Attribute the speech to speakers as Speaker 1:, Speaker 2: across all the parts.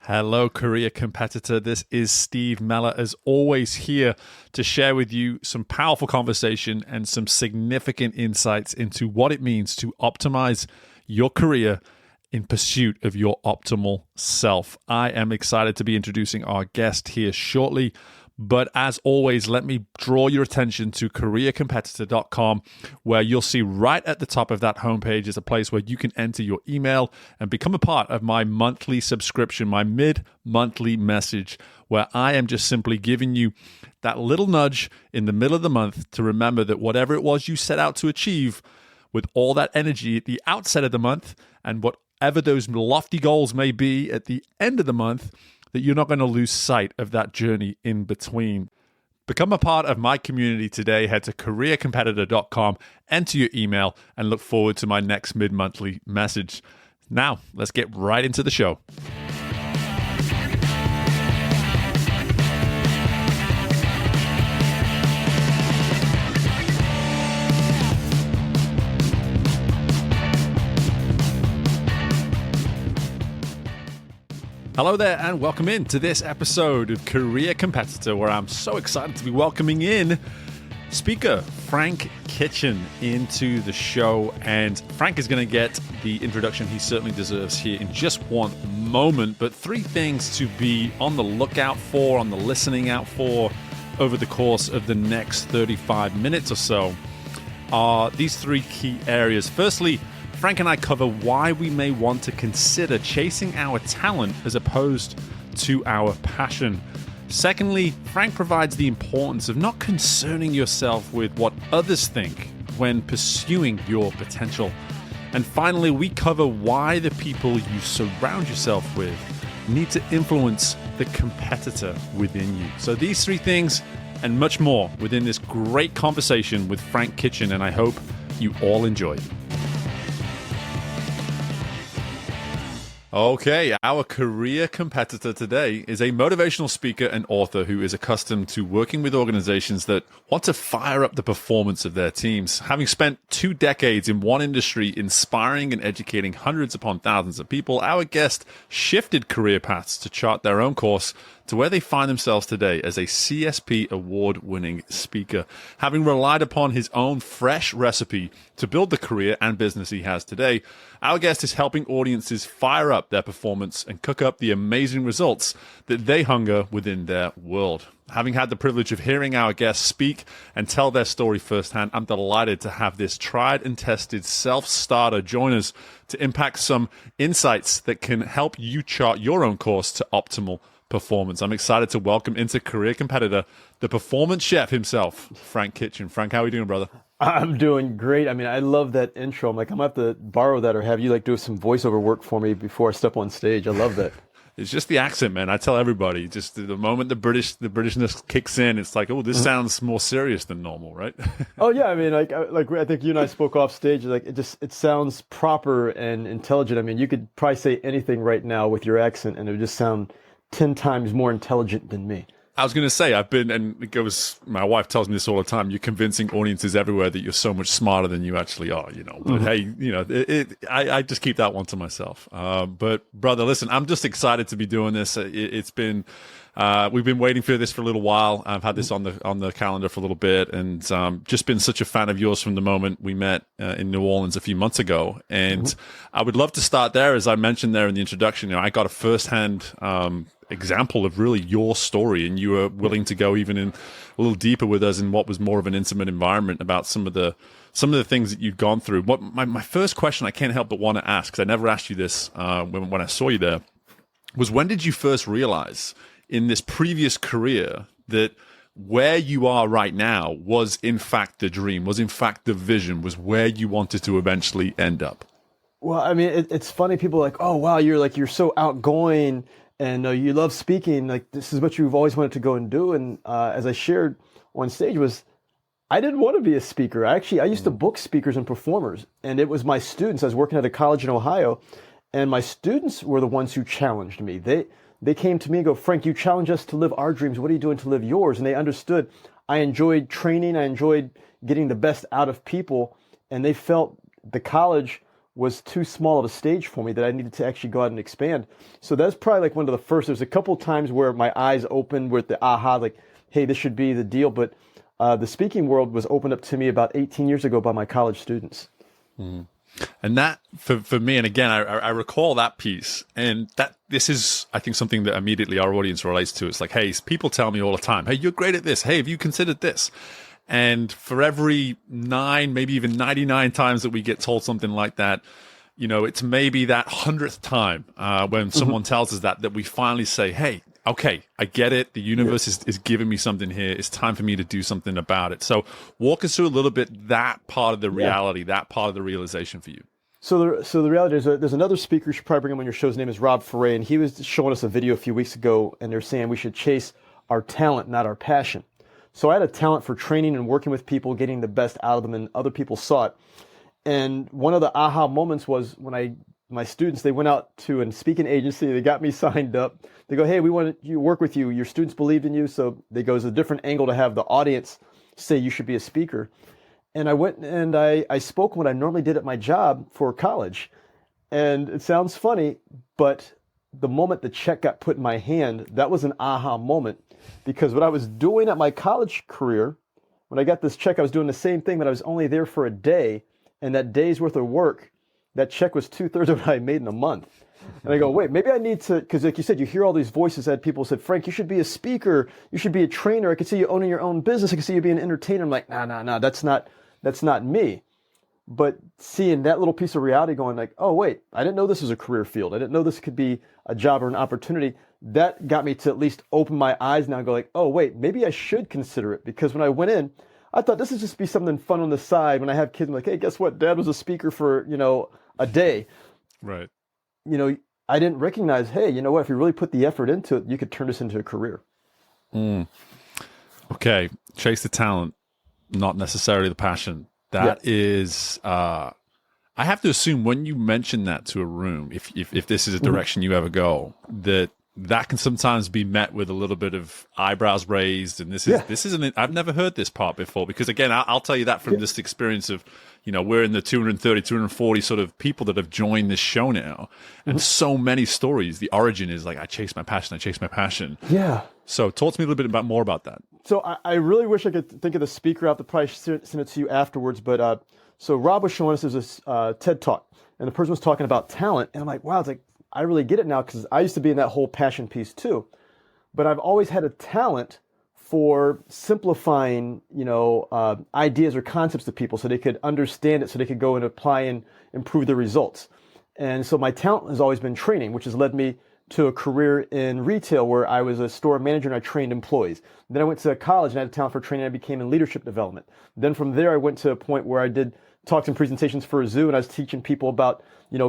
Speaker 1: Hello, career competitor. This is Steve Meller, as always, here to share with you some powerful conversation and some significant insights into what it means to optimize your career in pursuit of your optimal self. I am excited to be introducing our guest here shortly. But as always, let me draw your attention to careercompetitor.com, where you'll see right at the top of that homepage is a place where you can enter your email and become a part of my monthly subscription, my mid-monthly message, where I am just simply giving you that little nudge in the middle of the month to remember that whatever it was you set out to achieve with all that energy at the outset of the month and whatever those lofty goals may be at the end of the month, that you're not going to lose sight of that journey in between. Become a part of my community today. Head to careercompetitor.com, enter your email, and look forward to my next mid-monthly message. Now, let's get right into the show. Hello there, and welcome in to this episode of Career Competitor, where I'm so excited to be welcoming in speaker Frank Kitchen into the show. And Frank is going to get the introduction he certainly deserves here in just one moment. But three things to be on the lookout for, on the listening out for over the course of the next 35 minutes or so are these three key areas. Firstly, Frank and I cover why we may want to consider chasing our talent as opposed to our passion. Secondly, Frank provides the importance of not concerning yourself with what others think when pursuing your potential. And finally, we cover why the people you surround yourself with need to influence the competitor within you. So these three things and much more within this great conversation with Frank Kitchen, and I hope you all enjoy. Okay, our career competitor today is a motivational speaker and author who is accustomed to working with organizations that want to fire up the performance of their teams. Having spent 2 decades in one industry, inspiring and educating hundreds upon thousands of people, our guest shifted career paths to chart their own course to where they find themselves today as a CSP award-winning speaker. Having relied upon his own fresh recipe to build the career and business he has today, our guest is helping audiences fire up their performance and cook up the amazing results that they hunger within their world. Having had the privilege of hearing our guests speak and tell their story firsthand, I'm delighted to have this tried and tested self-starter join us to impact some insights that can help you chart your own course to optimal performance. I'm excited to welcome into Career Competitor the performance chef himself, Frank Kitchen. Frank, how are you doing, brother?
Speaker 2: I'm doing great. I mean, I love that intro. I'm going to have to borrow that or have you do some voiceover work for me before I step on stage. I love that.
Speaker 1: It's just the accent, man. I tell everybody, just the moment the Britishness kicks in, it's like, oh, this sounds more serious than normal, right?
Speaker 2: Oh yeah, I mean, I think you and I spoke off stage. It sounds proper and intelligent. I mean, you could probably say anything right now with your accent, and it would just sound 10 times more intelligent than me.
Speaker 1: I was going to say, my wife tells me this all the time, you're convincing audiences everywhere that you're so much smarter than you actually are, But hey, I just keep that one to myself. But brother, listen, I'm just excited to be doing this. It's been, we've been waiting for this for a little while. I've had this on the calendar for a little bit, and just been such a fan of yours from the moment we met in New Orleans a few months ago. And I would love to start there. As I mentioned there in the introduction, I got a firsthand example of really your story, and you were willing to go even in a little deeper with us in what was more of an intimate environment about some of the things that you'd gone through. What my first question I can't help but want to ask, because I never asked you this when I saw you there, was when did you first realize in this previous career that where you are right now was in fact the dream, was in fact the vision, was where you wanted to eventually end up?
Speaker 2: Well, I mean, it's funny. People are like, oh wow, you're so outgoing. And you love speaking, like this is what you've always wanted to go and do. And as I shared on stage I didn't want to be a speaker. I used to book speakers and performers, and it was my students. I was working at a college in Ohio, and my students were the ones who challenged me. They came to me and go, Frank, you challenge us to live our dreams. What are you doing to live yours? And they understood I enjoyed training. I enjoyed getting the best out of people. And they felt the college was too small of a stage for me that I needed to actually go out and expand. So that's probably like one of the first. There's a couple times where my eyes opened with the aha, like, hey, this should be the deal. But the speaking world was opened up to me about 18 years ago by my college students.
Speaker 1: Mm. And that, for me, and again, I recall that piece, and that this is, I think, something that immediately our audience relates to. It's like, hey, people tell me all the time, hey, you're great at this. Hey, have you considered this? And for every 9, maybe even 99 times that we get told something like that, you know, it's maybe that 100th time when someone tells us that we finally say, hey, okay, I get it. The universe is giving me something here. It's time for me to do something about it. So walk us through a little bit that part of the reality, that part of the realization for you.
Speaker 2: So the reality is there's another speaker, you should probably bring him on your show. His name is Rob Ferre, and he was showing us a video a few weeks ago, and they're saying we should chase our talent, not our passion. So I had a talent for training and working with people, getting the best out of them, and other people saw it. And one of the aha moments was when my students, they went out to a speaking agency, they got me signed up. They go, hey, we want to work with you. Your students believed in you. So they go, it's a different angle to have the audience say you should be a speaker. And I went and I spoke what I normally did at my job for college. And it sounds funny, but the moment the check got put in my hand, that was an aha moment. Because what I was doing at my college career, when I got this check, I was doing the same thing, but I was only there for a day. And that day's worth of work, that check was 2/3 of what I made in a month. And I go, wait, maybe I need to, because like you said, you hear all these voices that people said, Frank, you should be a speaker. You should be a trainer. I could see you owning your own business. I could see you being an entertainer. I'm like, nah, that's not me. But seeing that little piece of reality going like, oh, wait, I didn't know this was a career field. I didn't know this could be a job or an opportunity. That got me to at least open my eyes now and go like, oh, wait, maybe I should consider it. Because when I went in, I thought this would just be something fun on the side. When I have kids, I'm like, hey, guess what? Dad was a speaker for, a day.
Speaker 1: Right.
Speaker 2: I didn't recognize, hey, you know what? If you really put the effort into it, you could turn this into a career.
Speaker 1: Okay. Chase the talent, not necessarily the passion. That is, I have to assume when you mention that to a room, if this is a direction you ever go, that can sometimes be met with a little bit of eyebrows raised. And this isn't, I've never heard this part before, because again, I'll tell you that from this experience of, we're in the 230, 240 sort of people that have joined this show now. And so many stories, the origin is like, I chase my passion. Yeah. So talk to me a little bit more about that.
Speaker 2: So I really wish I could think of the speaker. I'll have to probably send it to you afterwards. But so Rob was showing us this TED Talk, and the person was talking about talent. And I'm like, wow, it's like, I really get it now, because I used to be in that whole passion piece too. But I've always had a talent for simplifying, ideas or concepts to people so they could understand it, so they could go and apply and improve the results. And so my talent has always been training, which has led me to a career in retail where I was a store manager and I trained employees. Then I went to college and I had a talent for training. I became in leadership development. Then from there, I went to a point where I did talks and presentations for a zoo, and I was teaching people about,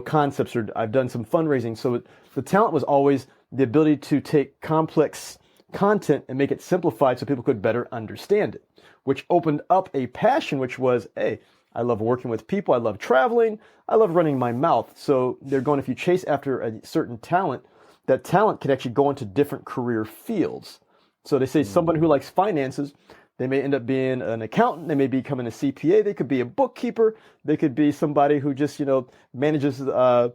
Speaker 2: concepts, or I've done some fundraising. So the talent was always the ability to take complex content and make it simplified so people could better understand it, which opened up a passion, which was, hey, I love working with people. I love traveling. I love running my mouth. So they're going, if you chase after a certain talent, that talent can actually go into different career fields. So they say someone who likes finances, they may end up being an accountant. They may be becoming a CPA. They could be a bookkeeper. They could be somebody who just, manages, the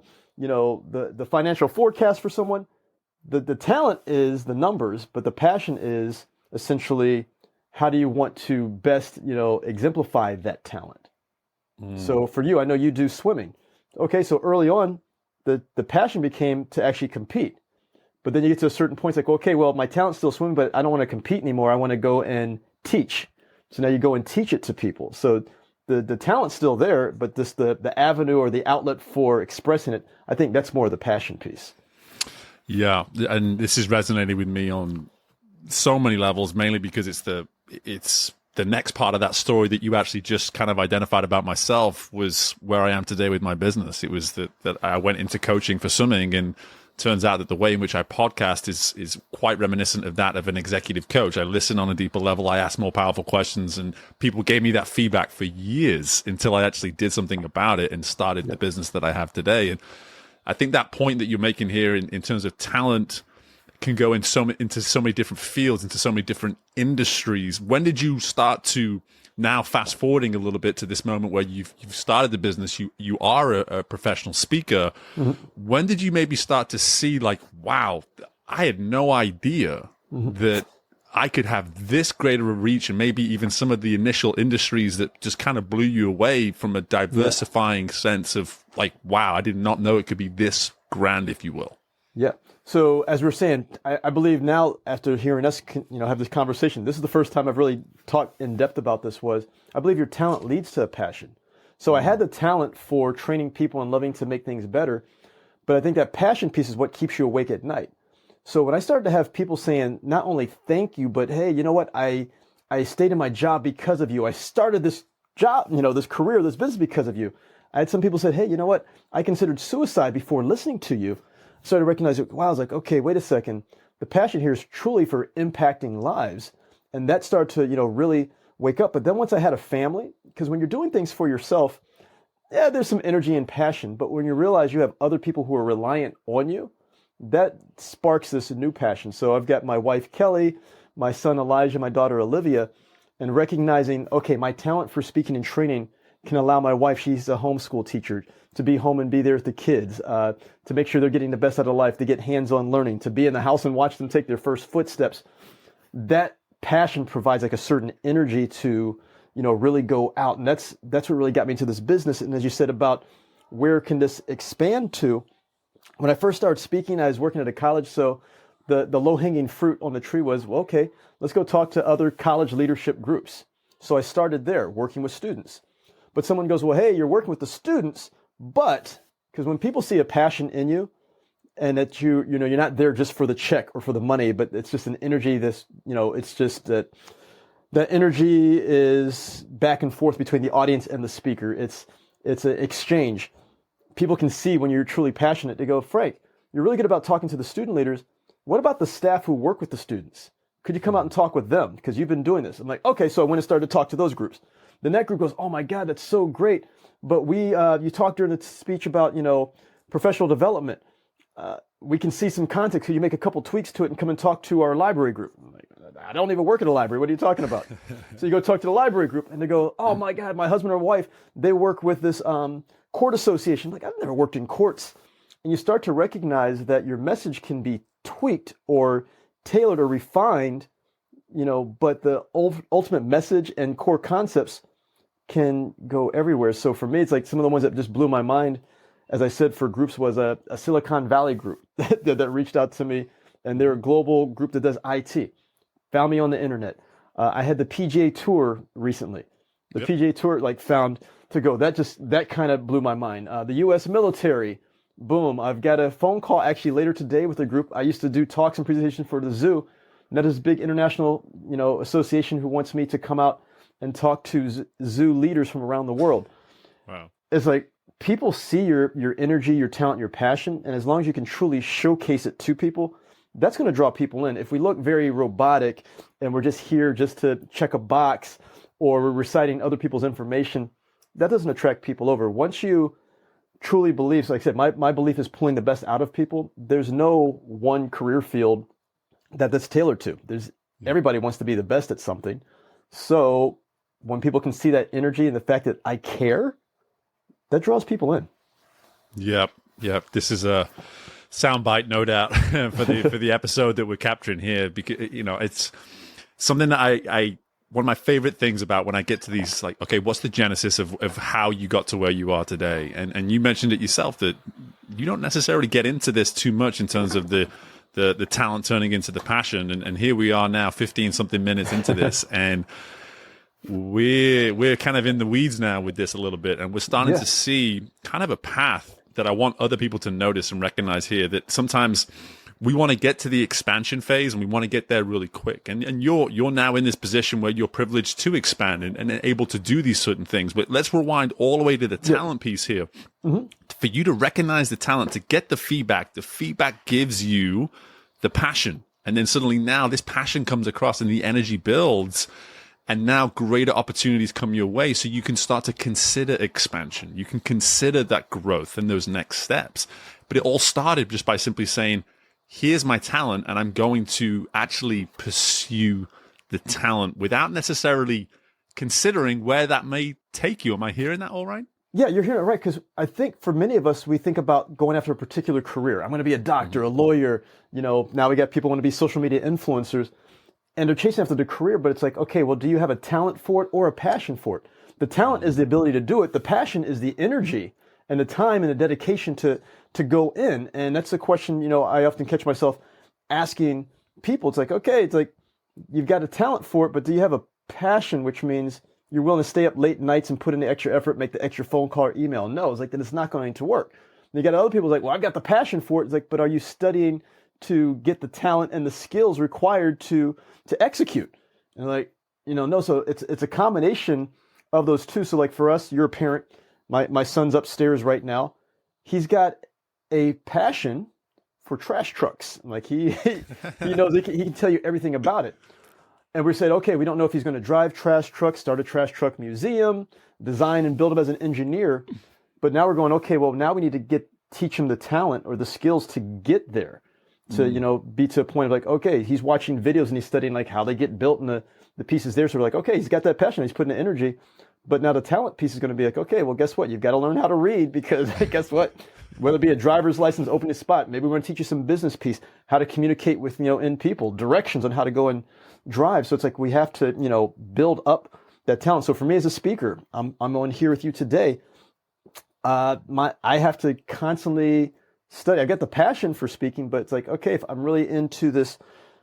Speaker 2: financial forecast for someone. The talent is the numbers, but the passion is essentially how do you want to best, exemplify that talent. So for you, I know you do swimming. Okay, so early on, the passion became to actually compete. But then you get to a certain point, it's like, okay, well, my talent's still swimming, but I don't want to compete anymore. I want to go and teach. So now you go and teach it to people. So the talent's still there, but the avenue or the outlet for expressing it, I think that's more the passion piece.
Speaker 1: Yeah, and this is resonating with me on so many levels, mainly because it's the next part of that story that you actually just kind of identified about myself was where I am today with my business. It was that I went into coaching for swimming, and turns out that the way in which I podcast is quite reminiscent of that of an executive coach. I listen on a deeper level. I ask more powerful questions, and people gave me that feedback for years until I actually did something about it and started the business that I have today. And I think that point that you're making here in terms of talent can go in into so many different fields, into so many different industries. When did you start to, now fast forwarding a little bit to this moment where you've started the business, you are a professional speaker. When did you maybe start to see like, wow, I had no idea that I could have this greater a reach, and maybe even some of the initial industries that just kind of blew you away from a diversifying sense of like, wow, I did not know it could be this grand, if you will.
Speaker 2: Yeah. So as we're saying, I believe now after hearing us, have this conversation, this is the first time I've really talked in depth about this. Was I believe your talent leads to a passion. So I had the talent for training people and loving to make things better, but I think that passion piece is what keeps you awake at night. So when I started to have people saying not only thank you, but hey, you know what, I stayed in my job because of you. I started this job, this career, this business because of you. I had some people say, hey, you know what, I considered suicide before listening to you. Started to recognize, wow, I was like, okay, wait a second. The passion here is truly for impacting lives. And that started to, really wake up. But then once I had a family, because when you're doing things for yourself, yeah, there's some energy and passion. But when you realize you have other people who are reliant on you, that sparks this new passion. So I've got my wife, Kelly, my son, Elijah, my daughter, Olivia, and recognizing, okay, my talent for speaking and training can allow my wife, she's a homeschool teacher, to be home and be there with the kids, to make sure they're getting the best out of life, to get hands-on learning, to be in the house and watch them take their first footsteps. That passion provides like a certain energy to, really go out. And that's what really got me into this business. And as you said about where can this expand to, when I first started speaking, I was working at a college. So the low-hanging fruit on the tree was, well, okay, let's go talk to other college leadership groups. So I started there working with students. But someone goes, well, hey, you're working with the students, but because when people see a passion in you and that you're not there just for the check or for the money, but it's just an energy it's just that energy is back and forth between the audience and the speaker. It's an exchange. People can see when you're truly passionate. They go, Frank, you're really good about talking to the student leaders. What about the staff who work with the students? Could you come out and talk with them? Because you've been doing this. I'm like, okay, so I went and started to talk to those groups. Then that group goes, oh my God, that's so great. But you talked during the speech about, professional development. We can see some context. Could you make a couple tweaks to it and come and talk to our library group? I'm like, I don't even work at a library. What are you talking about? So you go talk to the library group and they go, oh my God, my husband or wife, they work with this court association. I'm like, I've never worked in courts. And you start to recognize that your message can be tweaked or tailored or refined, but the ultimate message and core concepts can go everywhere. So for me, it's like some of the ones that just blew my mind, as I said, for groups was a Silicon Valley group that reached out to me, and they're a global group that does IT. Found me on the internet. I had the PGA Tour recently. The PGA Tour found to go. That kind of blew my mind. The U.S. military, boom. I've got a phone call actually later today with a group. I used to do talks and presentations for the zoo. And that is a big international, association who wants me to come out and talk to zoo leaders from around the world.
Speaker 1: Wow.
Speaker 2: It's like people see your energy, your talent, your passion, and as long as you can truly showcase it to people, that's going to draw people in. If we look very robotic and we're just here just to check a box or we're reciting other people's information, that doesn't attract people over. Once you truly believe, so like I said, my belief is pulling the best out of people. There's no one career field that's tailored to. Everybody wants to be the best at something. So when people can see that energy and the fact that I care, that draws people in. Yep.
Speaker 1: This is a soundbite, no doubt, for the episode that we're capturing here, because it's something that I one of my favorite things about when I get to these, like, okay, what's the genesis of how you got to where you are today? And you mentioned it yourself that you don't necessarily get into this too much in terms of the talent turning into the passion. And here we are now 15 something minutes into this, and we're kind of in the weeds now with this a little bit, and we're starting to see kind of a path that I want other people to notice and recognize here, that sometimes we want to get to the expansion phase and we want to get there really quick. And you're now in this position where you're privileged to expand and able to do these certain things. But let's rewind all the way to the talent piece here. Mm-hmm. For you to recognize the talent, to get the feedback gives you the passion. And then suddenly now this passion comes across and the energy builds. And now greater opportunities come your way, so you can start to consider expansion. You can consider that growth and those next steps. But it all started just by simply saying, here's my talent and I'm going to actually pursue the talent without necessarily considering where that may take you. Am I hearing that all right?
Speaker 2: Yeah, you're hearing it right, because I think for many of us, we think about going after a particular career. I'm going to be a doctor, a lawyer. Now we got people who want to be social media influencers, and they're chasing after the career, but it's like, okay, well, do you have a talent for it or a passion for it? The talent is the ability to do it. The passion is the energy and the time and the dedication to go in. And that's the question, I often catch myself asking people. It's like, okay, it's like, you've got a talent for it, but do you have a passion, which means you're willing to stay up late nights and put in the extra effort, make the extra phone call or email? No, it's like, then it's not going to work. And you got other people like, well, I've got the passion for it. It's like, but are you studying to get the talent and the skills required to execute? And like, no, so it's a combination of those two. So like for us, you're a parent, my son's upstairs right now. He's got a passion for trash trucks. Like he knows, he can tell you everything about it. And we said, okay, we don't know if he's going to drive trash trucks, start a trash truck museum, design and build them as an engineer. But now we're going, okay, well, now we need to teach him the talent or the skills to get there, to, be to a point of like, okay, he's watching videos and he's studying like how they get built and the pieces there. So we're like, okay, he's got that passion, he's putting the energy. But now the talent piece is going to be like, okay, well, guess what? You've got to learn how to read, because guess what? Whether it be a driver's license, opening a spot, maybe we're going to teach you some business piece, how to communicate with, in people, directions on how to go and drive. So it's like we have to, build up that talent. So for me as a speaker, I'm on here with you today. I have to constantly study. I got the passion for speaking, but it's like, okay, if I'm really into this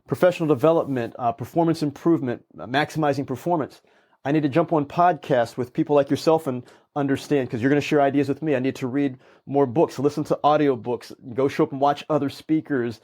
Speaker 2: professional development, performance improvement, maximizing performance, I need to jump on podcasts with people like yourself and understand, because you're going to share ideas with me. I need to read more books, listen to audiobooks, go show up and watch other speakers,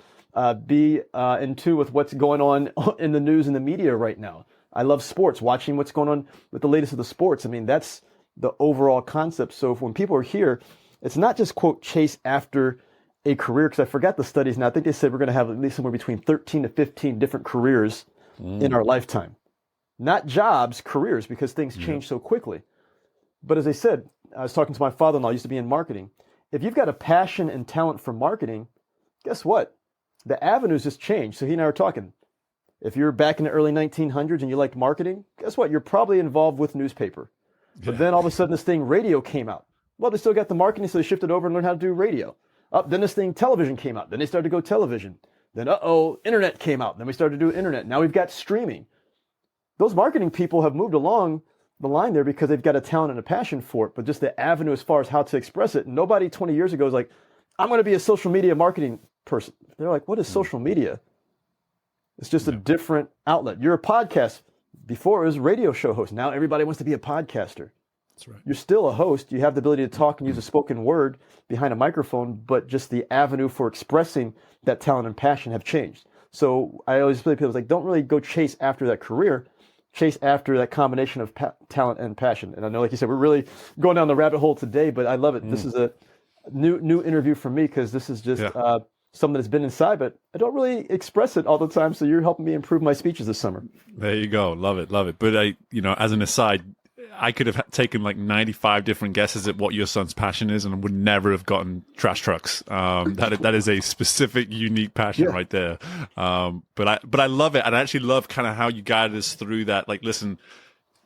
Speaker 2: be in tune with what's going on in the news and the media right now. I love sports, watching what's going on with the latest of the sports. I mean, that's the overall concept. So when people are here, it's not just, quote, chase after a career, because I forgot the studies now. I think they said we're going to have at least somewhere between 13 to 15 different careers in our lifetime. Not jobs, careers, because things change so quickly. But as I said, I was talking to my father-in-law, used to be in marketing. If you've got a passion and talent for marketing, guess what? The avenues just change. So he and I were talking. If you're back in the early 1900s and you liked marketing, guess what? You're probably involved with newspaper. But then all of a sudden this thing, radio, came out. Well, they still got the marketing, so they shifted over and learned how to do radio. Then this thing, television, came out. Then they started to go television. Then, internet came out. Then we started to do internet. Now we've got streaming. Those marketing people have moved along the line there because they've got a talent and a passion for it, but just the avenue as far as how to express it. Nobody 20 years ago was like, I'm going to be a social media marketing person. They're like, what is social media? It's just a different outlet. You're a podcast. Before it was a radio show host. Now everybody wants to be a podcaster.
Speaker 1: That's right.
Speaker 2: You're still a host. You have the ability to talk and use a spoken word behind a microphone, but just the avenue for expressing that talent and passion have changed. So I always tell people, like, don't really go chase after that career. Chase after that combination of talent and passion. And I know, like you said, we're really going down the rabbit hole today, but I love it. This is a new interview for me, because this is just something that's been inside, but I don't really express it all the time. So you're helping me improve my speeches this summer.
Speaker 1: There you go. Love it. Love it. But as an aside, I could have taken like 95 different guesses at what your son's passion is, and would never have gotten trash trucks. That is a specific, unique passion right there. But I love it. And I actually love kind of how you guided us through that. Like, listen,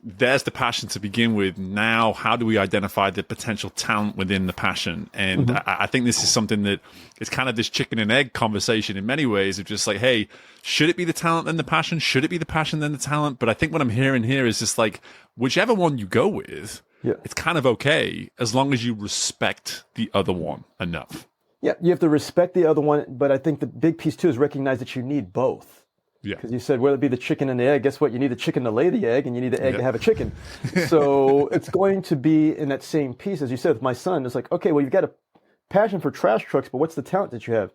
Speaker 1: there's the passion to begin with. Now, how do we identify the potential talent within the passion? And I think this is something that is kind of this chicken and egg conversation in many ways, of just like, hey, should it be the talent then the passion? Should it be the passion then the talent? But I think what I'm hearing here is just like, whichever one you go with, it's kind of okay, as long as you respect the other one enough.
Speaker 2: Yeah, you have to respect the other one. But I think the big piece too is recognize that you need both. Yeah. Because you said, whether it be the chicken and the egg, guess what? You need the chicken to lay the egg, and you need the egg to have a chicken. So it's going to be in that same piece. As you said, with my son, it's like, okay, well, you've got a passion for trash trucks, but what's the talent that you have?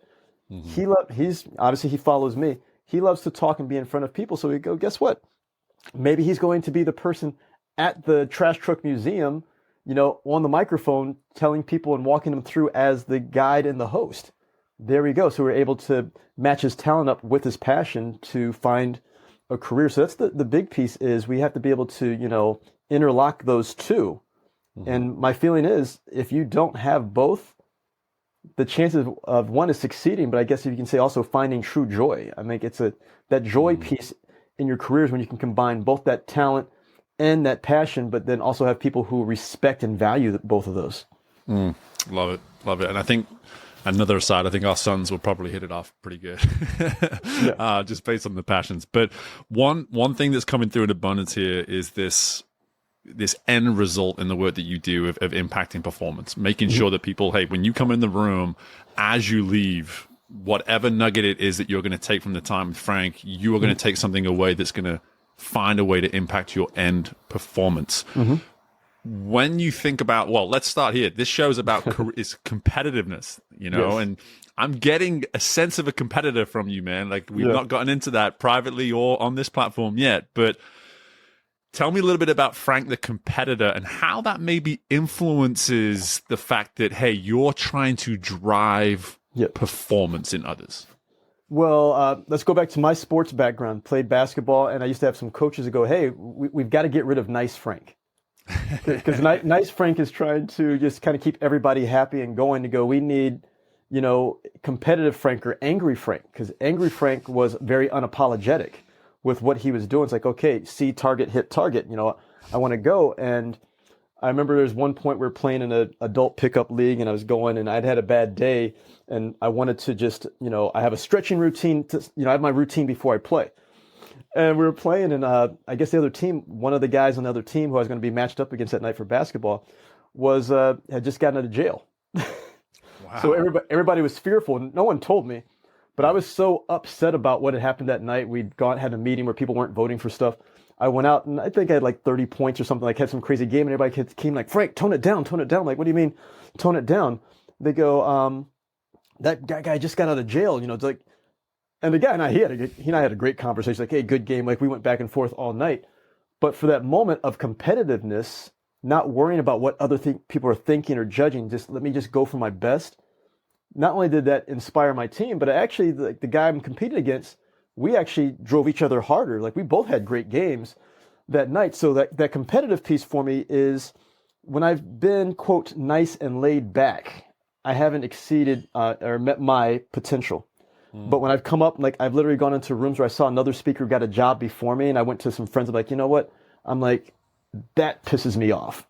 Speaker 2: He's obviously, he follows me. He loves to talk and be in front of people. So we go, guess what? Maybe he's going to be the person at the trash truck museum, on the microphone, telling people and walking them through as the guide and the host. There we go. So we're able to match his talent up with his passion to find a career. So that's the big piece, is we have to be able to, interlock those two. And my feeling is, if you don't have both, the chances of one is succeeding, but I guess if you can say also finding true joy. I mean, that joy piece in your careers when you can combine both that talent and that passion, but then also have people who respect and value both of those.
Speaker 1: Love it. Love it. And I think another aside, I think our sons will probably hit it off pretty good, just based on the passions. But one thing that's coming through in abundance here is this end result in the work that you do of impacting performance, making sure that people, hey, when you come in the room, as you leave, whatever nugget it is that you're going to take from the time with Frank, you are going to take something away that's going to find a way to impact your end performance. When you think about, well, let's start here. This show is about is competitiveness, and I'm getting a sense of a competitor from you, man. Like we've not gotten into that privately or on this platform yet, but tell me a little bit about Frank the competitor and how that maybe influences the fact that, hey, you're trying to drive performance in others.
Speaker 2: Well, let's go back to my sports background. Played basketball, and I used to have some coaches that go, hey, we've got to get rid of nice Frank. Because nice Frank is trying to just kind of keep everybody happy and going to go, we need, competitive Frank or angry Frank. Because angry Frank was very unapologetic with what he was doing. It's like, okay, see target, hit target. I want to go. And I remember there's one point we were playing in an adult pickup league, and I was going, and I'd had a bad day, and I wanted to just, I have a stretching routine. I have my routine before I play. And we were playing, and I guess the other team, one of the guys on the other team who I was going to be matched up against that night for basketball, had just gotten out of jail. Wow. So everybody was fearful, and no one told me. But I was so upset about what had happened that night. We'd had a meeting where people weren't voting for stuff. I went out, and I think I had like 30 points or something. Like had some crazy game, and everybody came like, Frank, tone it down, tone it down. I'm like, what do you mean, tone it down? They go, that guy just got out of jail. It's like. And the guy and I, he and I had a great conversation. Like, hey, good game. Like we went back and forth all night. But for that moment of competitiveness, not worrying about what other people are thinking or judging, just let me just go for my best. Not only did that inspire my team, but actually the guy I'm competing against, we actually drove each other harder. Like we both had great games that night. So that competitive piece for me is when I've been, quote, nice and laid back, I haven't exceeded or met my potential. But when I've come up, like I've literally gone into rooms where I saw another speaker got a job before me, and I went to some friends. I'm like, you know what? I'm like, that pisses me off.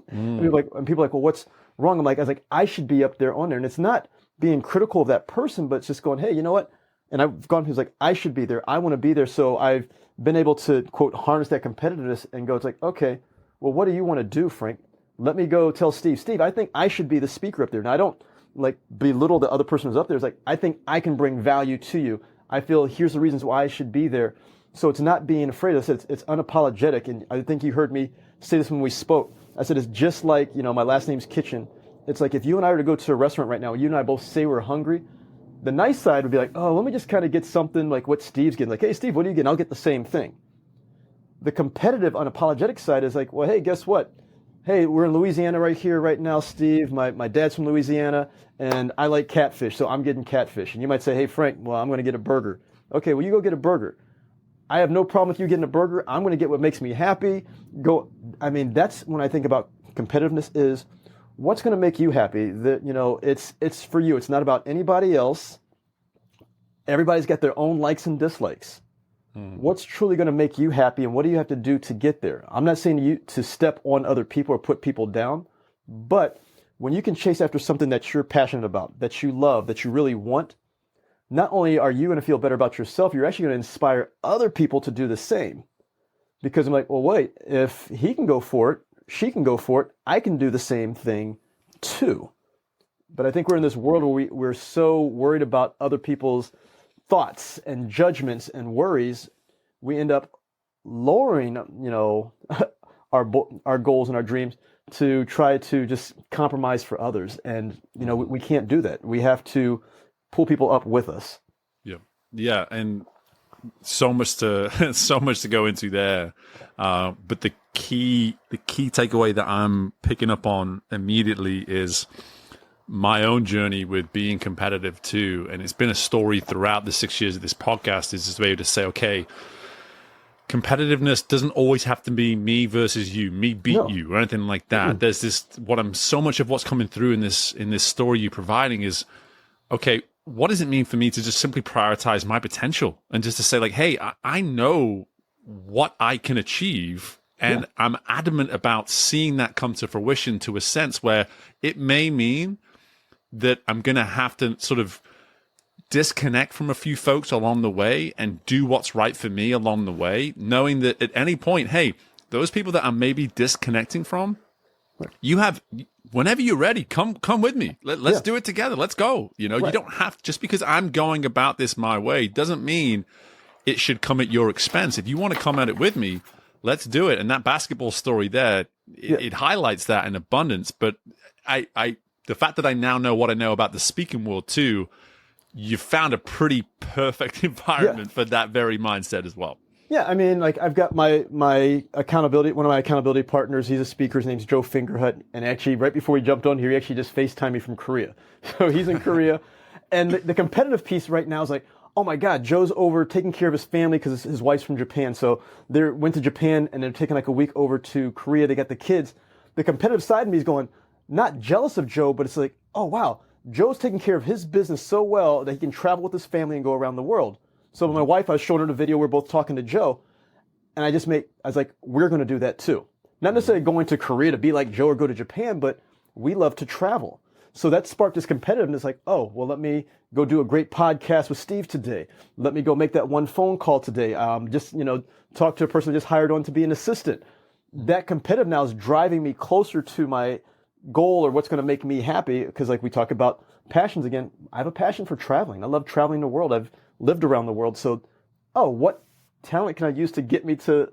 Speaker 2: And people are like, well, what's wrong? I was like, I should be up there on there, and it's not being critical of that person, but it's just going, hey, you know what? And I've gone to people like, I should be there. I want to be there. So I've been able to quote harness that competitiveness and go. It's like, okay, well, what do you want to do, Frank? Let me go tell Steve. Steve, I think I should be the speaker up there. Now I don't like belittle the other person who's up there. It's like, I think I can bring value to you. I feel here's the reasons why I should be there. So it's not being afraid. I said it's unapologetic. And I think you heard me say this when we spoke. I said it's just like, my last name's Kitchen. It's like if you and I were to go to a restaurant right now, you and I both say we're hungry, the nice side would be like, oh, let me just kind of get something like what Steve's getting. Like, hey, Steve, what are you getting? I'll get the same thing. The competitive, unapologetic side is like, well, hey, guess what? Hey, we're in Louisiana right here, right now, Steve. My dad's from Louisiana, and I like catfish, so I'm getting catfish. And you might say, hey, Frank, well, I'm going to get a burger. Okay, well, you go get a burger. I have no problem with you getting a burger. I'm going to get what makes me happy. That's when I think about competitiveness is what's going to make you happy. It's for you. It's not about anybody else. Everybody's got their own likes and dislikes. What's truly going to make you happy, and what do you have to do to get there? I'm not saying you to step on other people or put people down, but when you can chase after something that you're passionate about, that you love, that you really want, not only are you going to feel better about yourself, you're actually going to inspire other people to do the same. Because I'm like, well, wait, if he can go for it, she can go for it, I can do the same thing too. But I think we're in this world where we're so worried about other people's thoughts and judgments and worries, we end up lowering, our goals and our dreams to try to just compromise for others. And, we can't do that. We have to pull people up with us.
Speaker 1: Yeah. Yeah. And so much to go into there. But the key takeaway that I'm picking up on immediately is my own journey with being competitive too. And it's been a story throughout the 6 years of this podcast is just to be able to say, okay, competitiveness doesn't always have to be me versus you, me beat you, or anything like that. There's this, so much of what's coming through in this story you're providing is, okay, what does it mean for me to just simply prioritize my potential and just to say like, hey, I know what I can achieve, and I'm adamant about seeing that come to fruition to a sense where it may mean that I'm going to have to sort of disconnect from a few folks along the way and do what's right for me along the way, knowing that at any point, hey, those people that I'm maybe disconnecting from, you have, whenever you're ready, come with me. Let's do it together. Let's go. You know, you don't have, just because I'm going about this my way doesn't mean it should come at your expense. If you want to come at it with me, let's do it. And that basketball story there, it highlights that in abundance. But the fact that I now know what I know about the speaking world too, you found a pretty perfect environment for that very mindset as well.
Speaker 2: Yeah, I mean, like I've got my accountability, one of my accountability partners, he's a speaker, his name's Joe Fingerhut. And actually, right before we jumped on here, he actually just FaceTimed me from Korea. So he's in Korea. And the competitive piece right now is like, oh my God, Joe's over taking care of his family because his wife's from Japan. So they went to Japan and they're taking like a week over to Korea. They got the kids. The competitive side of me is going, not jealous of Joe, but it's like, oh wow, Joe's taking care of his business so well that he can travel with his family and go around the world. So my wife, I was showing her the video, we're both talking to Joe, and I was like, we're going to do that too. Not necessarily going to Korea to be like Joe or go to Japan, but we love to travel. So that sparked this competitiveness, like, oh, well, let me go do a great podcast with Steve today. Let me go make that one phone call today. Just, talk to a person who just hired on to be an assistant. That competitive now is driving me closer to my goal or what's going to make me happy. Because like we talk about passions again, I have a passion for traveling. I love traveling the world. I've lived around the world. So, what talent can I use to get me to,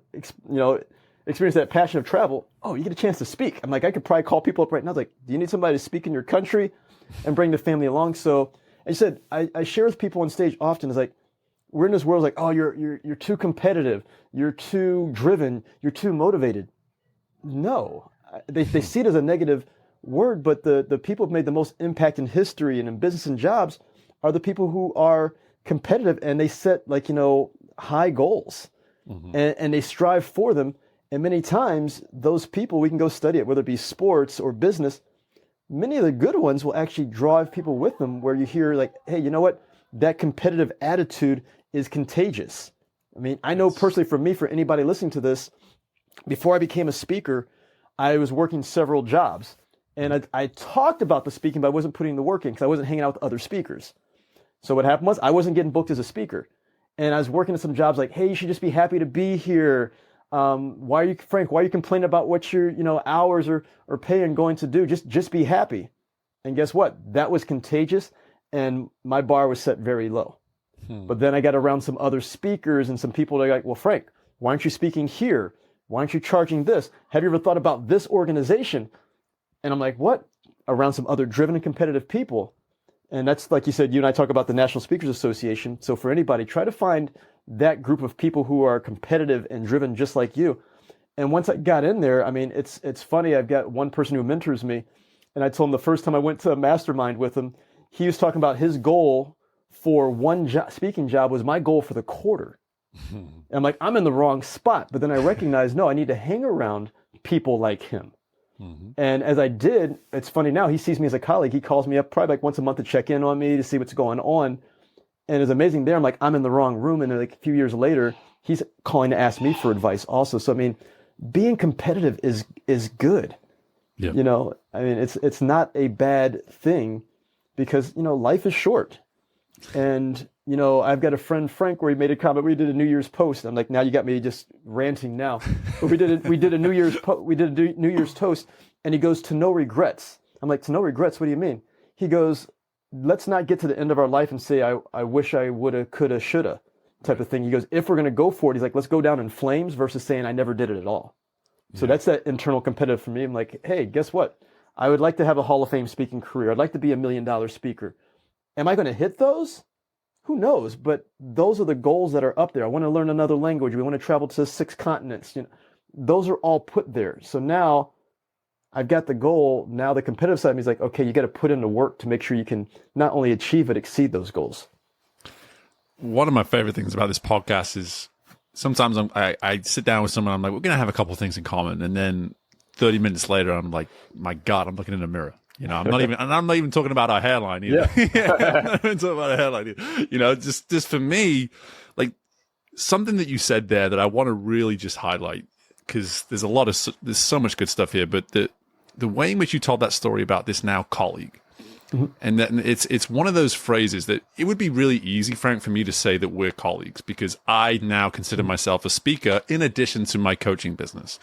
Speaker 2: experience that passion of travel? Oh, you get a chance to speak. I'm like, I could probably call people up right now. I was like, do you need somebody to speak in your country and bring the family along? So, and you said, I share with people on stage often, is like, we're in this world like, oh, you're too competitive. You're too driven. You're too motivated. No, they see it as a negative word, but the people who've made the most impact in history and in business and jobs are the people who are competitive, and they set high goals and they strive for them. And many times those people, we can go study it, whether it be sports or business, many of the good ones will actually drive people with them, where you hear like, hey, you know what? That competitive attitude is contagious. I mean, I know personally for me, for anybody listening to this, before I became a speaker, I was working several jobs. And I talked about the speaking, but I wasn't putting the work in because I wasn't hanging out with other speakers. So what happened was I wasn't getting booked as a speaker. And I was working at some jobs like, hey, you should just be happy to be here. Why are you complaining about what your hours or pay and going to do? Just be happy. And guess what? That was contagious, and my bar was set very low. But then I got around some other speakers and some people that are like, well, Frank, why aren't you speaking here? Why aren't you charging this? Have you ever thought about this organization? And I'm like, what? Around some other driven and competitive people. And that's, like you said, you and I talk about the National Speakers Association. So for anybody, try to find that group of people who are competitive and driven just like you. And once I got in there, I mean, it's funny. I've got one person who mentors me, and I told him the first time I went to a mastermind with him, he was talking about his goal for one speaking job was my goal for the quarter. And I'm like, I'm in the wrong spot. But then I recognized, no, I need to hang around people like him. And as I did, it's funny now, he sees me as a colleague. He calls me up probably like once a month to check in on me, to see what's going on. And it's amazing there. I'm like, I'm in the wrong room. And like a few years later, he's calling to ask me for advice also. So, I mean, being competitive is good. Yep. I mean, it's not a bad thing because, life is short. And, I've got a friend, Frank, where he made a comment. We did a New Year's post. I'm like, now you got me just ranting now. But we did a New Year's toast, and he goes, to no regrets. I'm like, to no regrets? What do you mean? He goes, let's not get to the end of our life and say, I wish I woulda, coulda, shoulda type of thing. He goes, if we're going to go for it, he's like, let's go down in flames versus saying I never did it at all. So that's that internal competitive for me. I'm like, hey, guess what? I would like to have a Hall of Fame speaking career. I'd like to be $1 million speaker. Am I going to hit those? Who knows? But those are the goals that are up there. I want to learn another language. We want to travel to 6 continents. Those are all put there. So now I've got the goal. Now the competitive side of me is like, okay, you got to put in the work to make sure you can not only achieve but exceed those goals.
Speaker 1: One of my favorite things about this podcast is sometimes I sit down with someone, I'm like, we're going to have a couple of things in common. And then 30 minutes later, I'm like, my God, I'm looking in the mirror. I'm not even talking about our hairline either.
Speaker 2: Yeah.
Speaker 1: I'm not even talking about our hairline either. Just for me, like something that you said there that I want to really just highlight, because there's so much good stuff here, but the way in which you told that story about this now colleague, and then it's one of those phrases that it would be really easy, Frank, for me to say that we're colleagues because I now consider myself a speaker in addition to my coaching business.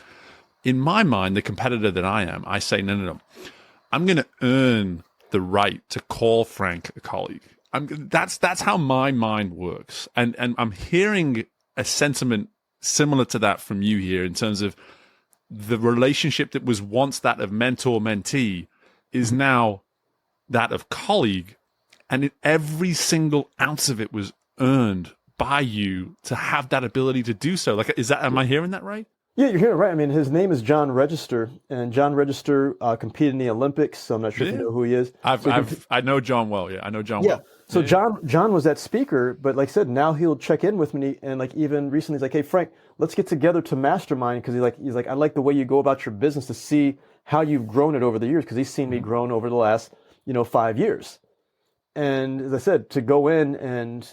Speaker 1: In my mind, the competitor that I am, I say, no. I'm going to earn the right to call Frank a colleague. That's how my mind works. And I'm hearing a sentiment similar to that from you here in terms of the relationship that was once that of mentor-mentee is now that of colleague. And every single ounce of it was earned by you to have that ability to do so. Like, am I hearing that right?
Speaker 2: Yeah, you're hearing it right. I mean, his name is John Register, and John Register competed in the Olympics. So I'm not sure if you know who he is.
Speaker 1: I know John well. Yeah, I know John well.
Speaker 2: So John was that speaker, but like I said, now he'll check in with me, and like even recently, he's like, "Hey Frank, let's get together to mastermind," because he's like, "I like the way you go about your business to see how you've grown it over the years," because he's seen me grown over the last 5 years. And as I said, to go in and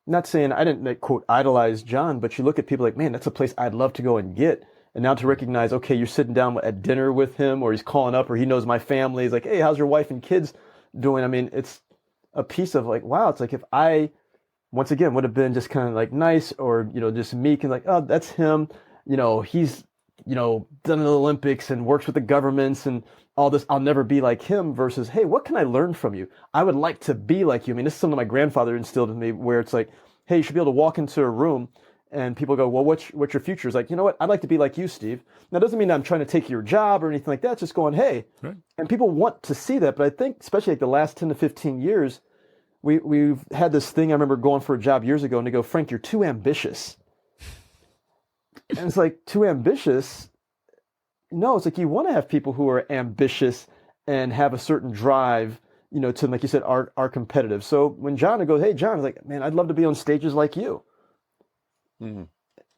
Speaker 2: not saying I didn't like, quote idolize John, but you look at people like, man, that's a place I'd love to go and get. And now to recognize, okay, you're sitting down at dinner with him, or he's calling up, or he knows my family. He's like, hey, how's your wife and kids doing? I mean, it's a piece of like, wow, it's like if I, once again, would have been just kind of like nice or, just meek and like, oh, that's him. He's, done the Olympics and works with the governments and all this. I'll never be like him versus, hey, what can I learn from you? I would like to be like you. I mean, this is something my grandfather instilled in me where it's like, hey, you should be able to walk into a room and people go, well, what's your future? It's like, you know what? I'd like to be like you, Steve. Now, it doesn't mean I'm trying to take your job or anything like that. It's just going, hey. Right. And people want to see that. But I think, especially like the last 10 to 15 years, we've had this thing. I remember going for a job years ago and they go, Frank, you're too ambitious. And it's like, too ambitious? No, it's like you want to have people who are ambitious and have a certain drive, to, like you said, are competitive. So when John goes, hey, John, I was like, man, I'd love to be on stages like you. Mm-hmm.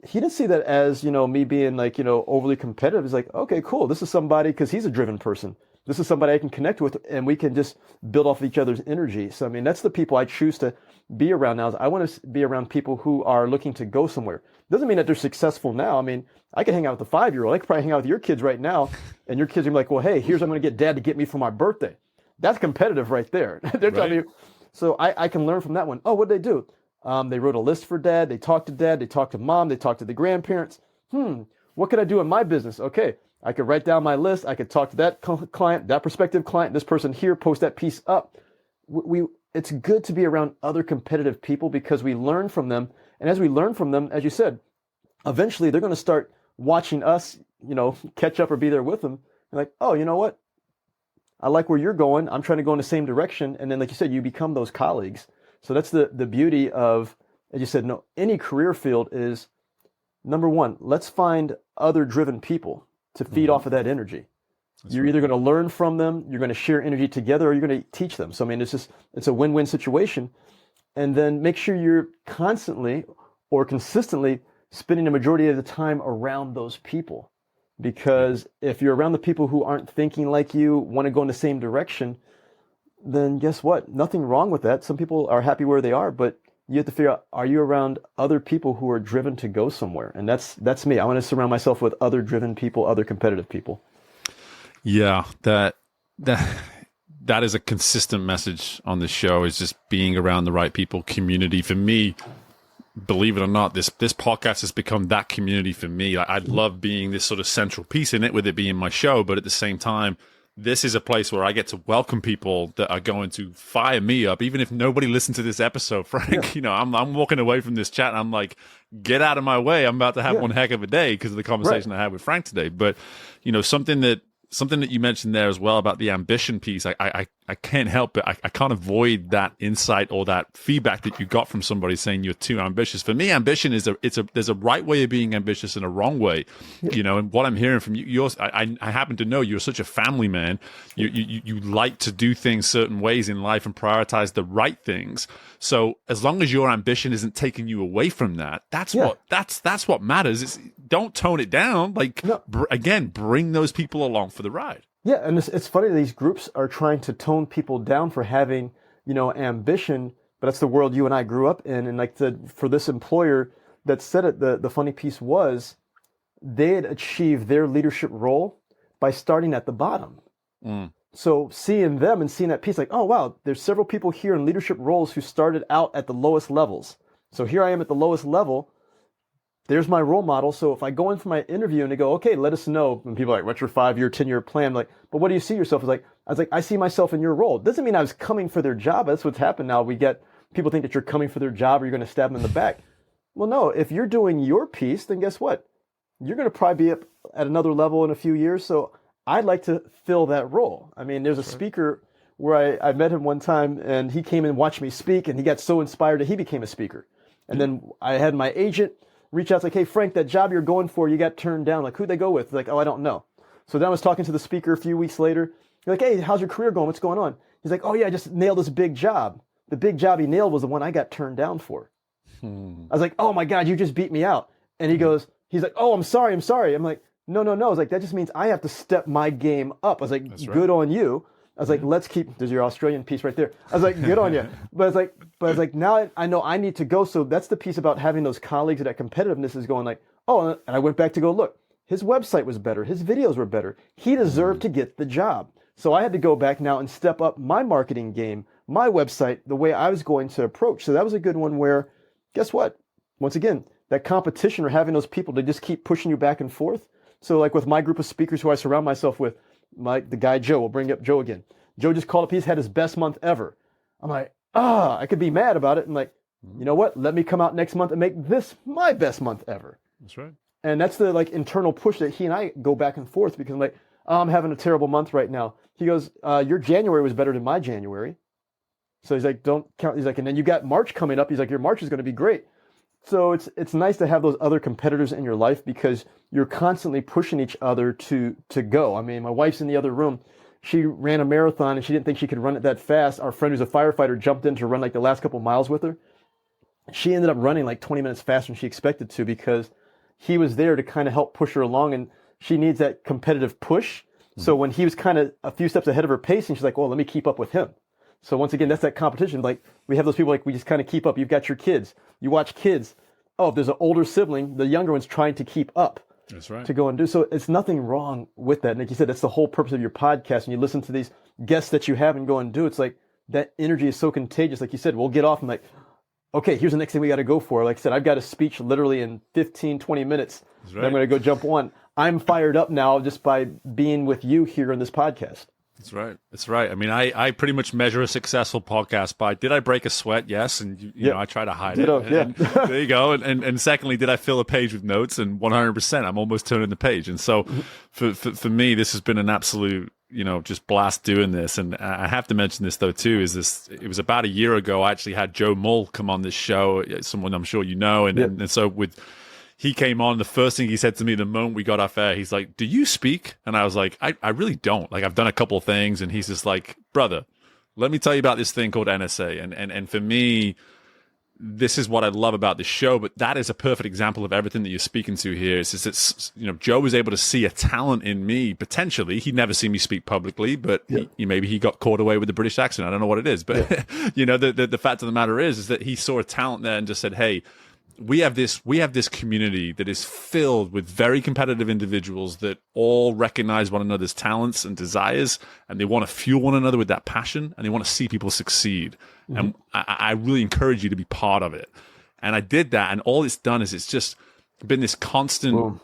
Speaker 2: He didn't see that as, me being like, overly competitive. He's like, okay, cool. This is somebody, because he's a driven person. This is somebody I can connect with and we can just build off of each other's energy. So, I mean, that's the people I choose to be around now. I want to be around people who are looking to go somewhere. Doesn't mean that they're successful now. I mean, I can hang out with a 5-year-old. I could probably hang out with your kids right now and your kids are like, well, hey, here's what I'm going to get dad to get me for my birthday. That's competitive right there. They're telling you. So I can learn from that one. Oh, what did they do? They wrote a list for dad. They talked to mom. They talked to the grandparents. What could I do in my business? Okay, I could write down my list. I could talk to that client, that prospective client, this person here, post that piece up. It's good to be around other competitive people because we learn from them. And as we learn from them, as you said, eventually they're going to start watching us, catch up or be there with them. And like, oh, you know what? I like where you're going. I'm trying to go in the same direction. And then, like you said, you become those colleagues. So that's the beauty of, as you said, any career field is, number one, let's find other driven people to feed off of that energy. You're either going to learn from them, you're going to share energy together, or you're going to teach them. So, I mean, it's a win-win situation. And then make sure you're constantly or consistently spending the majority of the time around those people. Because if you're around the people who aren't thinking like you, want to go in the same direction, then guess what? Nothing wrong with that. Some people are happy where they are, but you have to figure out, are you around other people who are driven to go somewhere? And that's me. I want to surround myself with other driven people, other competitive people.
Speaker 1: Yeah, that is a consistent message on this show, is just being around the right people, community. For me, believe it or not, this podcast has become that community for me. I love being this sort of central piece in it, with it being my show, but at the same time, this is a place where I get to welcome people that are going to fire me up, even if nobody listened to this episode, Frank. Yeah. I'm walking away from this chat and I'm like, get out of my way. I'm about to have one heck of a day because of the conversation I had with Frank today. But, something that something that you mentioned there as well about the ambition piece. I can't help it. I can't avoid that insight or that feedback that you got from somebody saying you're too ambitious. For me, ambition is there's a right way of being ambitious and a wrong way, you know. And what I'm hearing from you, I happen to know you're such a family man. You like to do things certain ways in life and prioritize the right things. So as long as your ambition isn't taking you away from that, that's what matters. Don't tone it down. Like, again, bring those people along for the ride.
Speaker 2: Yeah, and it's funny, these groups are trying to tone people down for having, you know, ambition, but that's the world you and I grew up in. And like for this employer that said it, the funny piece was they had achieved their leadership role by starting at the bottom. So seeing them and seeing that piece, like, oh, wow, there's several people here in leadership roles who started out at the lowest levels. So here I am at the lowest level. There's my role model. So if I go in for my interview and they go, okay, let us know. And people are like, what's your 5-year, 10-year plan? I'm like, but what do you see yourself? I was like, I see myself in your role. It doesn't mean I was coming for their job. That's what's happened now. People think that you're coming for their job or you're going to stab them in the back. Well, no, if you're doing your piece, then guess what? You're going to probably be up at another level in a few years. So I'd like to fill that role. I mean, there's a speaker where I met him one time and he came and watched me speak and he got so inspired that he became a speaker. And then I had my agent reach out, like, hey, Frank, that job you're going for, you got turned down. Like, who'd they go with? Like, oh, I don't know. So then I was talking to the speaker a few weeks later. You're like, hey, how's your career going? What's going on? He's like, oh, yeah, I just nailed this big job. The big job he nailed was the one I got turned down for. I was like, oh, my God, you just beat me out. And he's like, oh, I'm sorry. I'm like, no. I was like, that just means I have to step my game up. I was like, that's good on you. I was like, let's keep, there's your Australian piece right there. I was like, good on you. But I was like, now I know I need to go. So that's the piece about having those colleagues that competitiveness is going like, oh, and I went back to go look. His website was better. His videos were better. He deserved to get the job. So I had to go back now and step up my marketing game, my website, the way I was going to approach. So that was a good one where, guess what? Once again, that competition or having those people to just keep pushing you back and forth. So like with my group of speakers who I surround myself with, the guy Joe, we'll bring up Joe again. Joe just called up, he's had his best month ever. I'm like, I could be mad about it. And like, you know what? Let me come out next month and make this my best month ever.
Speaker 1: That's right.
Speaker 2: And that's the like internal push that he and I go back and forth because I'm like, I'm having a terrible month right now. He goes, your January was better than my January. So he's like, don't count. He's like, and then you got March coming up. He's like, your March is going to be great. So it's nice to have those other competitors in your life because you're constantly pushing each other to go. I mean, my wife's in the other room. She ran a marathon and she didn't think she could run it that fast. Our friend who's a firefighter jumped in to run like the last couple miles with her. She ended up running like 20 minutes faster than she expected to because he was there to kind of help push her along, and she needs that competitive push. So when he was kind of a few steps ahead of her pace, and she's like, well, let me keep up with him. So once again, that's that competition. Like we have those people like we just kind of keep up. You've got your kids. You watch kids. Oh, if there's an older sibling, the younger one's trying to keep up.
Speaker 1: That's right.
Speaker 2: To go and do. So it's nothing wrong with that. And like you said, that's the whole purpose of your podcast. And you listen to these guests that you have and go and do. It's like that energy is so contagious. Like you said, we'll get off and like, okay, here's the next thing we got to go for. Like I said, I've got a speech literally in 15, 20 minutes. That's right. That I'm going to go jump on. I'm fired up now just by being with you here on this podcast.
Speaker 1: That's right. That's right. I mean, I pretty much measure a successful podcast by, did I break a sweat? Yes. And, you know, I try to hide it. And there you go. And secondly, did I fill a page with notes? And 100%, I'm almost turning the page. And so for me, this has been an absolute, you know, just blast doing this. And I have to mention this, though, too, it was about a year ago, I actually had Joe Mull come on this show, someone I'm sure you know. And so he came on, the first thing he said to me the moment we got off air, he's like, do you speak? And I was like, I really don't. Like, I've done a couple of things. And he's just like, brother, let me tell you about this thing called NSA. And for me, this is what I love about this show. But that is a perfect example of everything that you're speaking to here. Is that, you know, Joe was able to see a talent in me, potentially. He'd never seen me speak publicly, but maybe he got caught away with the British accent. I don't know what it is. But, you know, the fact of the matter is that he saw a talent there and just said, hey, we have this community that is filled with very competitive individuals that all recognize one another's talents and desires, and they want to fuel one another with that passion, and they want to see people succeed. Mm-hmm. And I really encourage you to be part of it. And I did that, and all it's done is it's just been this constant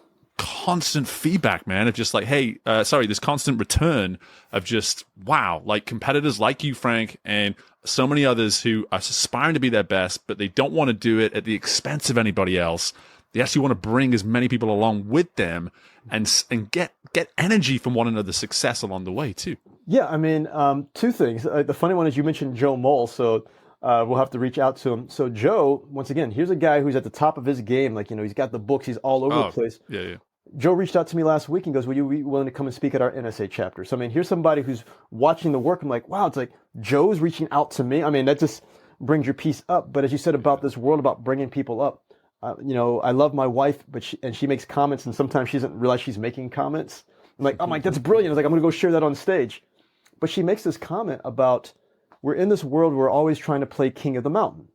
Speaker 1: feedback, man, of just like, hey, this constant return of just, wow, like competitors like you, Frank, and so many others who are aspiring to be their best, but they don't want to do it at the expense of anybody else. They actually want to bring as many people along with them and get energy from one another's success along the way too.
Speaker 2: Yeah, I mean, two things. The funny one is you mentioned Joe Mull, so we'll have to reach out to him. So Joe, once again, here's a guy who's at the top of his game. Like, he's got the books, he's all over the place.
Speaker 1: Yeah.
Speaker 2: Joe reached out to me last week and goes, will you be willing to come and speak at our NSA chapter? So, I mean, here's somebody who's watching the work. I'm like, wow, it's like Joe's reaching out to me. I mean, that just brings your piece up. But as you said about this world, about bringing people up, I love my wife, but she makes comments, and sometimes she doesn't realize she's making comments. I'm like, oh my, that's brilliant. I was like, I'm going to go share that on stage. But she makes this comment about, we're in this world, we're always trying to play King of the Mountain.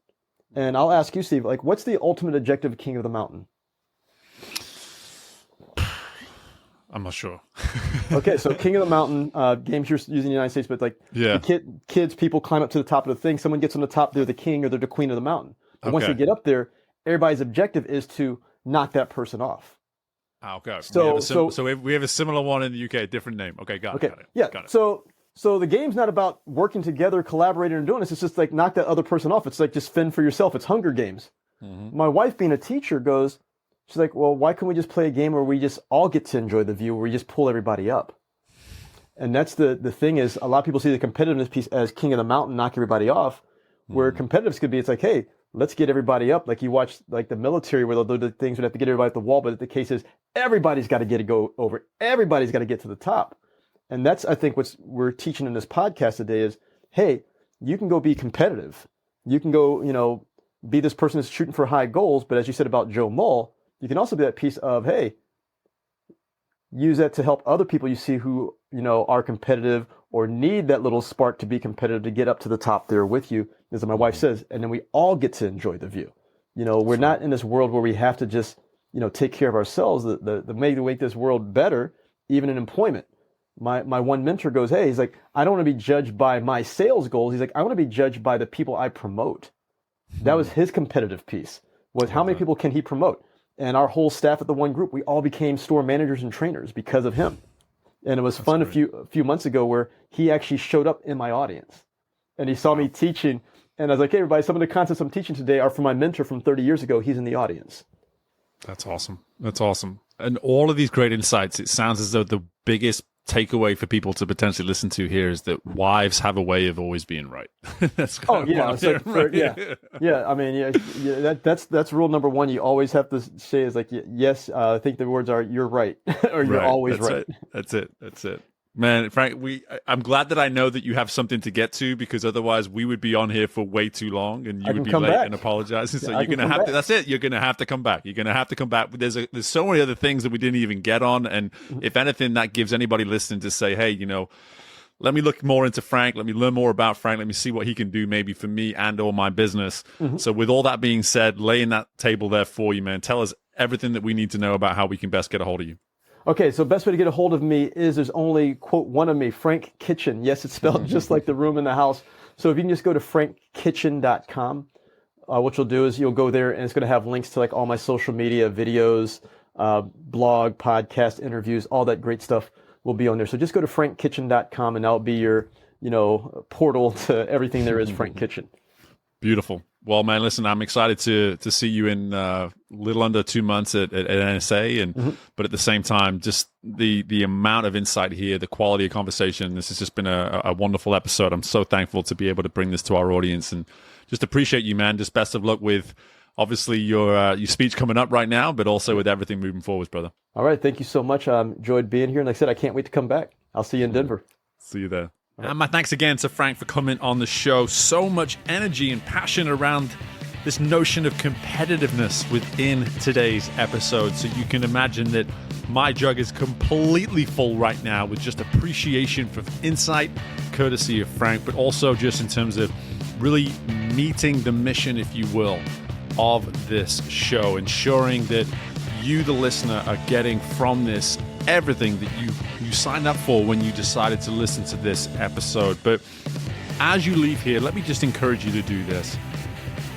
Speaker 2: And I'll ask you, Steve, like, what's the ultimate objective of King of the Mountain?
Speaker 1: I'm not sure.
Speaker 2: Okay, so King of the Mountain, games you're using in the United States, but like kids, people climb up to the top of the thing. Someone gets on the top, they're the king or they're the queen of the mountain. But once they get up there, everybody's objective is to knock that person off.
Speaker 1: Okay.
Speaker 2: So
Speaker 1: we have a similar one in the UK, different name. Okay, got it.
Speaker 2: Yeah.
Speaker 1: Got it.
Speaker 2: So the game's not about working together, collaborating, and doing this. It's just like knock that other person off. It's like just fend for yourself. It's Hunger Games. Mm-hmm. My wife, being a teacher, she's like, well, why can't we just play a game where we just all get to enjoy the view, where we just pull everybody up? And that's the thing is, a lot of people see the competitiveness piece as King of the Mountain, knock everybody off, where competitiveness could be, it's like, hey, let's get everybody up. Like you watch like the military where they'll do the things where they have to get everybody at the wall, but the case is everybody's got to go over. Everybody's got to get to the top. And that's, I think, what we're teaching in this podcast today is, hey, you can go be competitive. You can go, be this person that's shooting for high goals. But as you said about Joe Mull, you can also be that piece of, hey, use that to help other people you see who, are competitive or need that little spark to be competitive to get up to the top there with you, as my wife says. And then we all get to enjoy the view. We're not in this world where we have to just, take care of ourselves. The way to make this world better, even in employment. My one mentor goes, hey, he's like, I don't want to be judged by my sales goals. He's like, I want to be judged by the people I promote. That was his competitive piece, was how many people can he promote? And our whole staff at the one group, we all became store managers and trainers because of him. And it was fun a few months ago where he actually showed up in my audience. And he saw me teaching. And I was like, hey, everybody, some of the concepts I'm teaching today are from my mentor from 30 years ago. He's in the audience.
Speaker 1: That's awesome. That's awesome. And all of these great insights, it sounds as though the biggest takeaway for people to potentially listen to here is that wives have a way of always being right. That's I mean, that's rule number one. You always have to say is like, yes, I think the words are, you're right, or you're always right. That's it. Man, Frank, I'm glad that I know that you have something to get to, because otherwise we would be on here for way too long and you would be late and apologizing. So you're going to have to, that's it. You're going to have to come back. You're going to have to come back. There's so many other things that we didn't even get on. And if anything, that gives anybody listening to say, hey, let me look more into Frank. Let me learn more about Frank. Let me see what he can do maybe for me and or my business. Mm-hmm. So with all that being said, laying that table there for you, man, tell us everything that we need to know about how we can best get a hold of you.
Speaker 2: Okay, so best way to get a hold of me is there's only, quote, one of me, Frank Kitchen. Yes, it's spelled just like the room in the house. So if you can just go to frankkitchen.com, what you'll do is you'll go there and it's going to have links to like all my social media, videos, blog, podcast, interviews, all that great stuff will be on there. So just go to frankkitchen.com and that'll be your, portal to everything there is Frank Kitchen.
Speaker 1: Beautiful. Well, man, listen, I'm excited to see you in a little under 2 months at NSA, but at the same time, just the amount of insight here, the quality of conversation. This has just been a wonderful episode. I'm so thankful to be able to bring this to our audience, and just appreciate you, man. Just best of luck with obviously your speech coming up right now, but also with everything moving forward, brother. All right, thank you so much. I enjoyed being here, and like I said, I can't wait to come back. I'll see you in Denver. See you there. And my thanks again to Frank for coming on the show. So much energy and passion around this notion of competitiveness within today's episode. So you can imagine that my jug is completely full right now with just appreciation for insight, courtesy of Frank, but also just in terms of really meeting the mission, if you will, of this show, ensuring that you, the listener, are getting from this everything that you signed up for when you decided to listen to this episode. But as you leave here, let me just encourage you to do this.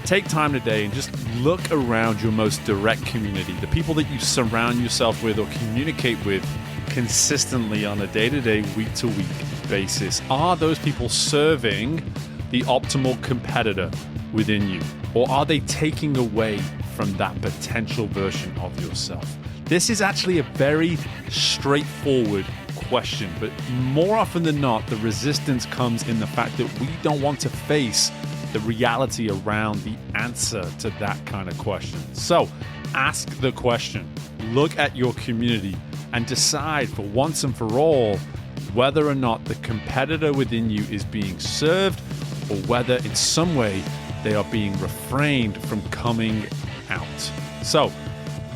Speaker 1: Take time today and just look around your most direct community, the people that you surround yourself with or communicate with consistently on a day-to-day, week-to-week basis. Are those people serving the optimal competitor within you? Or are they taking away from that potential version of yourself? This is actually a very straightforward question, but more often than not, the resistance comes in the fact that we don't want to face the reality around the answer to that kind of question. So ask the question, look at your community, and decide for once and for all whether or not the competitor within you is being served or whether in some way they are being refrained from coming out. So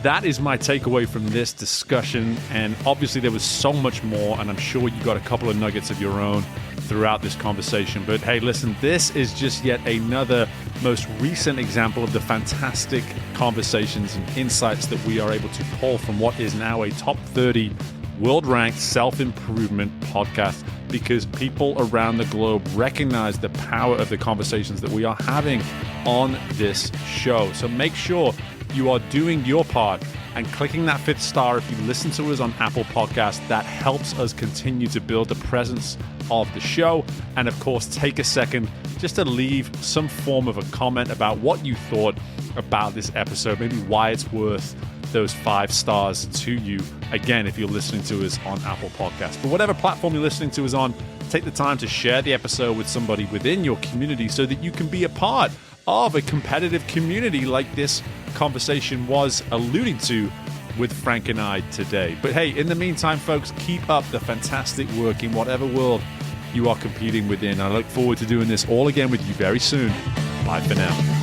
Speaker 1: that is my takeaway from this discussion. And obviously there was so much more, and I'm sure you got a couple of nuggets of your own throughout this conversation. But hey, listen, this is just yet another most recent example of the fantastic conversations and insights that we are able to pull from what is now a top 30 world-ranked self-improvement podcast, because people around the globe recognize the power of the conversations that we are having on this show. So make sure you are doing your part and clicking that 5th star if you listen to us on Apple Podcasts. That helps us continue to build the presence of the show. And of course, take a second just to leave some form of a comment about what you thought about this episode, maybe why it's worth those 5 stars to you. Again, if you're listening to us on Apple Podcasts. But whatever platform you're listening to us on, take the time to share the episode with somebody within your community so that you can be a part of a competitive community like this conversation was alluding to with Frank and I today. But hey, in the meantime, folks, keep up the fantastic work in whatever world you are competing within. I look forward to doing this all again with you very soon. Bye for now.